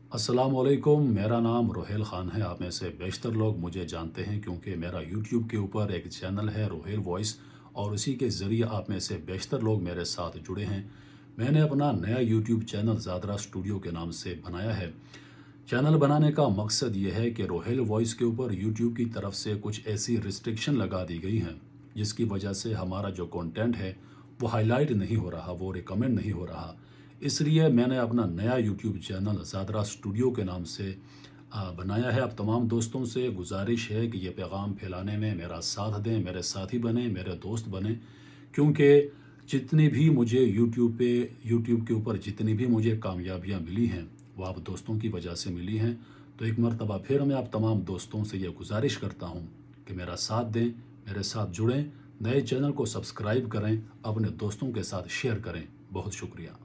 अस्सलामुअलैकुम, मेरा नाम रोहेल ख़ान है। आप में से बेशतर लोग मुझे जानते हैं क्योंकि मेरा यूट्यूब के ऊपर एक चैनल है रोहेल वॉइस, और उसी के ज़रिए आप में से बेशतर लोग मेरे साथ जुड़े हैं। मैंने अपना नया यूट्यूब चैनल ज़ादरा स्टूडियो के नाम से बनाया है। चैनल बनाने का मकसद ये है कि रोहेल वॉइस के ऊपर यूट्यूब की तरफ से कुछ ऐसी रिस्ट्रिक्शन लगा दी गई हैं जिसकी वजह से हमारा जो कंटेंट है वो हाईलाइट नहीं हो रहा, वो रिकमेंड नहीं हो रहा। इसलिए मैंने अपना नया यूट्यूब चैनल ज़ादरा स्टूडियो के नाम से बनाया है। अब तमाम दोस्तों से गुजारिश है कि ये पैगाम फैलाने में मेरा साथ दें, मेरे साथी बने, मेरे दोस्त बने, क्योंकि जितनी भी मुझे यूट्यूब के ऊपर जितनी भी मुझे कामयाबियाँ मिली हैं वो आप दोस्तों की वजह से मिली हैं। तो एक मरतबा फिर मैं आप तमाम दोस्तों से ये गुजारिश करता हूँ कि मेरा साथ दें, मेरे साथ जुड़ें, नए चैनल को सब्सक्राइब करें, अपने दोस्तों के साथ शेयर करें। बहुत शुक्रिया।